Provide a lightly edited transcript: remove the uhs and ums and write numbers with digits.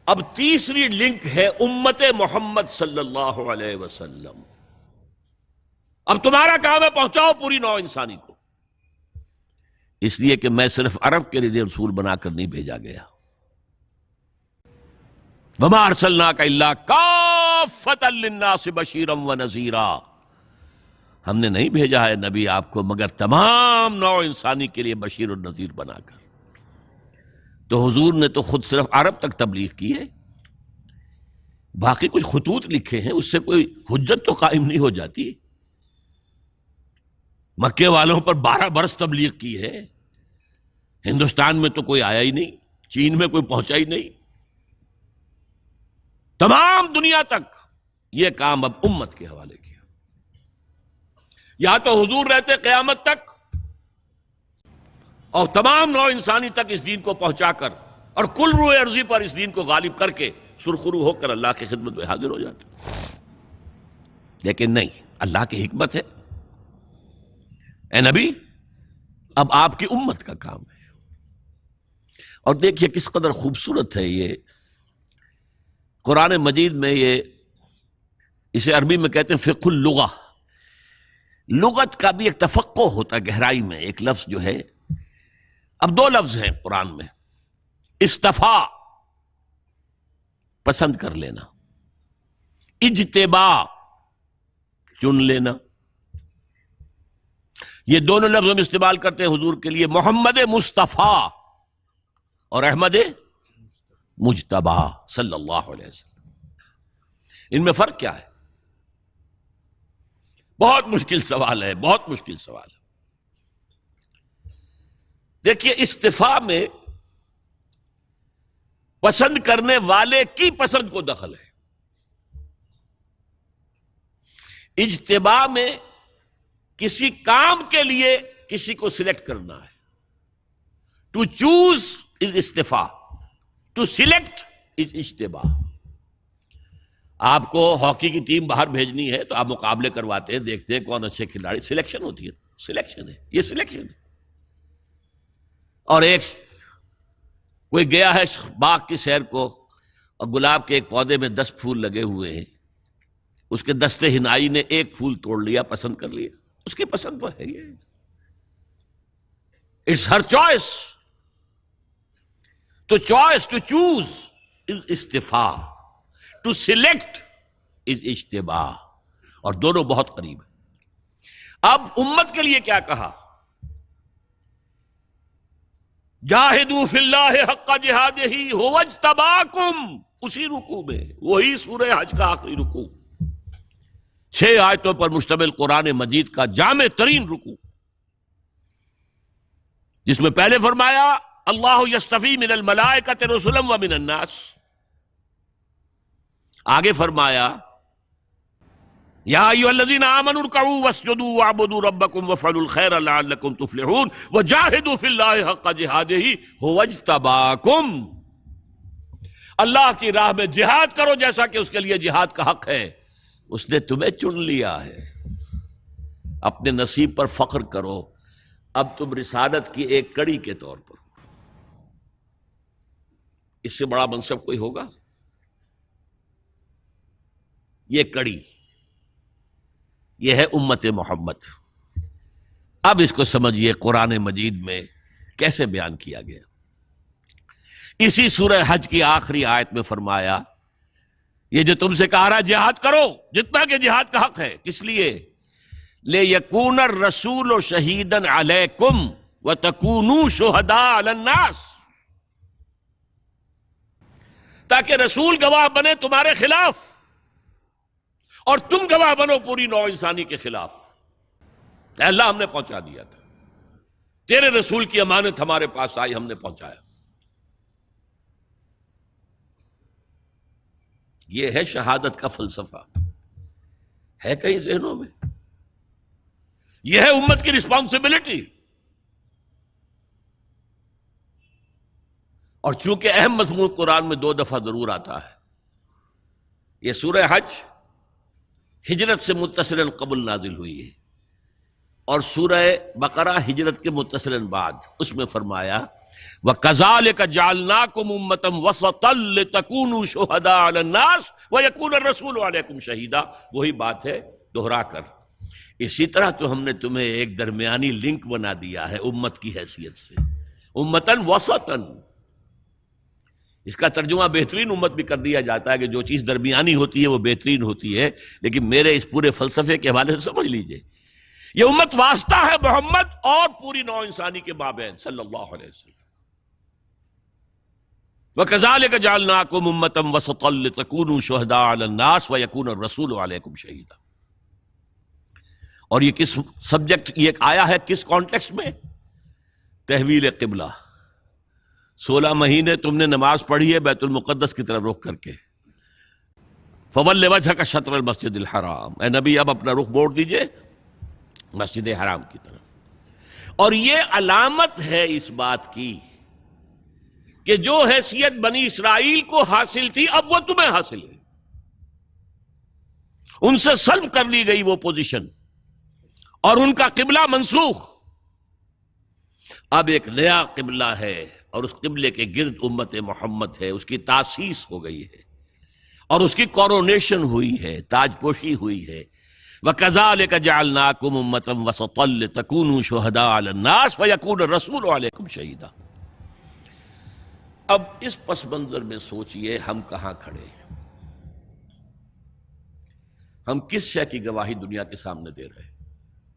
اب تیسری لنک ہے امت محمد صلی اللہ علیہ وسلم. اب تمہارا کام ہے پہنچاؤ پوری نوع انسانی کو. اس لیے کہ میں صرف عرب کے لیے رسول بنا کر نہیں بھیجا گیا. وما ارسلناک الا کافۃ للناس بشیرا ونذیرا. ہم نے نہیں بھیجا ہے نبی آپ کو مگر تمام نوع انسانی کے لیے بشیر اور نذیر بنا کر. تو حضور نے تو خود صرف عرب تک تبلیغ کی ہے، باقی کچھ خطوط لکھے ہیں، اس سے کوئی حجت تو قائم نہیں ہو جاتی. مکے والوں پر 12 برس تبلیغ کی ہے، ہندوستان میں تو کوئی آیا ہی نہیں، چین میں کوئی پہنچا ہی نہیں. تمام دنیا تک یہ کام اب امت کے حوالے کیا. یا تو حضور رہتے قیامت تک اور تمام نوع انسانی تک اس دین کو پہنچا کر اور کل روح ارضی پر اس دین کو غالب کر کے سرخرو ہو کر اللہ کی خدمت میں حاضر ہو جاتے. لیکن نہیں، اللہ کی حکمت ہے. اے نبی اب آپ کی امت کا کام ہے. اور دیکھیے کس قدر خوبصورت ہے یہ قرآن مجید میں. یہ اسے عربی میں کہتے ہیں فقہ اللغہ. لغت کا بھی ایک تفقہ ہوتا ہے گہرائی میں. ایک لفظ جو ہے، اب 2 لفظ ہیں قرآن میں. استفا پسند کر لینا، اجتبا چن لینا. یہ دونوں لفظ ہم استعمال کرتے ہیں حضور کے لیے، محمد مصطفیٰ اور احمد مجتبی صلی اللہ علیہ وسلم. ان میں فرق کیا ہے؟ بہت مشکل سوال ہے، بہت مشکل سوال ہے. دیکھیے استفاء میں پسند کرنے والے کی پسند کو دخل ہے. اجتباء میں کسی کام کے لیے کسی کو سلیکٹ کرنا ہے. ٹو چوز از استفاء، ٹو سلیکٹ از اجتباء. آپ کو ہاکی کی ٹیم باہر بھیجنی ہے تو آپ مقابلے کرواتے ہیں، دیکھتے ہیں کون اچھے کھلاڑی، سلیکشن ہوتی ہے. سلیکشن ہے، یہ سلیکشن ہے. اور ایک کوئی گیا ہے باغ کی سیر کو اور گلاب کے ایک پودے میں 10 پھول لگے ہوئے ہیں، اس کے دستے ہنائی نے ایک پھول توڑ لیا، پسند کر لیا. اس کی پسند پر ہے یہ. It's her choice. تو چوائس ٹو چوز از استفاء، ٹو سلیکٹ از اجتباء، اور دونوں بہت قریب ہیں. اب امت کے لیے کیا کہا؟ جاہدوا فی اللہ حق جہادہ ھو اجتباکم. اسی رکوع میں، وہی سورہ حج کا آخری رکوع، 6 آیتوں پر مشتمل قرآن مجید کا جامع ترین رکوع، جس میں پہلے فرمایا اللہ یصطفی من الملائکۃ رسلا ومن الناس. آگے فرمایا یا ایھا الذین آمنوا ارکعوا واسجدوا واعبدوا ربکم وافعلوا الخیر لعلکم تفلحون وجاہدوا فی اللہ حق جہادہ ھو اجتباکم. اللہ کی راہ میں جہاد کرو جیسا کہ اس کے لیے جہاد کا حق ہے. اس نے تمہیں چن لیا ہے. اپنے نصیب پر فخر کرو. اب تم رسالت کی ایک کڑی کے طور پر، اس سے بڑا منصب کوئی ہوگا؟ یہ کڑی، یہ ہے امت محمد. اب اس کو سمجھیے قرآن مجید میں کیسے بیان کیا گیا. اسی سورہ حج کی آخری آیت میں فرمایا یہ جو تم سے کہا رہا جہاد کرو جتنا کہ جہاد کا حق ہے، کس لیے؟ لِيَكُونَ الرَّسُولُ شَهِيدًا عَلَيْكُمْ وَتَكُونُوا شُهَدَاءَ عَلَى النَّاسِ. تاکہ رسول گواہ بنے تمہارے خلاف اور تم گواہ بنو پوری نوع انسانی کے خلاف. اے اللہ ہم نے پہنچا دیا تھا، تیرے رسول کی امانت ہمارے پاس آئی، ہم نے پہنچایا. یہ ہے شہادت کا فلسفہ. ہے کہیں ذہنوں میں؟ یہ ہے امت کی رسپانسبلٹی. اور چونکہ اہم مضمون قرآن میں 2 دفعہ ضرور آتا ہے. یہ سورہ حج ہجرت سے متصلاً قبل نازل ہوئی ہے، اور سورہ بقرہ ہجرت کے متصلاً بعد. اس میں فرمایا وَكَذَلِكَ جَعَلْنَاكُمْ أُمَّةً وَسَطًا لِتَكُونُوا شُهَدَاءَ عَلَى النَّاسِ وَيَكُونَ الرَّسُولُ عَلَيْكُمْ شَهِيدًا. وہی بات ہے دوہرا کر. اسی طرح تو ہم نے تمہیں ایک درمیانی لنک بنا دیا ہے امت کی حیثیت سے، امتاً وسطاً. اس کا ترجمہ بہترین امت بھی کر دیا جاتا ہے کہ جو چیز درمیانی ہوتی ہے وہ بہترین ہوتی ہے، لیکن میرے اس پورے فلسفے کے حوالے سے سمجھ لیجئے یہ امت واسطہ ہے محمد اور پوری نوع انسانی کے مابین صلی اللہ علیہ وسلم. وَكَذَلِكَ جَعَلْنَاكُمْ أُمَّةً وَسَطًا لِتَكُونُوا شُهَدَاءَ عَلَى النَّاسِ وَيَكُونَ الرَّسُولُ عَلَيْكُمْ شَهِيدًا. اور یہ کس سبجیکٹ، یہ آیا ہے کس کانٹیکسٹ میں؟ تحویل قبلہ. 16 مہینے تم نے نماز پڑھی ہے بیت المقدس کی طرف رخ کر کے. فَوَلِّ وَجْهَكَ شَطْرَ الْمَسْجِدِ الْحَرَامِ. اے نبی اب اپنا رخ موڑ دیجئے مسجد حرام کی طرف. اور یہ علامت ہے اس بات کی کہ جو حیثیت بنی اسرائیل کو حاصل تھی اب وہ تمہیں حاصل ہے. ان سے سلب کر لی گئی وہ پوزیشن اور ان کا قبلہ منسوخ. اب ایک نیا قبلہ ہے اور اس قبلے کے گرد امت محمد ہے، اس کی تاسیس ہو گئی ہے اور اس کی کورونیشن ہوئی ہے، تاج پوشی ہوئی ہے. وَكَذَلِكَ جَعَلْنَاكُمْ أُمَّةً وَسَطًا لِتَكُونُوا شُهَدَاءَ عَلَى النَّاسِ وَيَكُونَ الرَّسُولُ عَلَيْكُمْ شَهِيدًا. اب اس پس منظر میں سوچئے ہم کہاں کھڑے ہیں، ہم کس شے کی گواہی دنیا کے سامنے دے رہے ہیں؟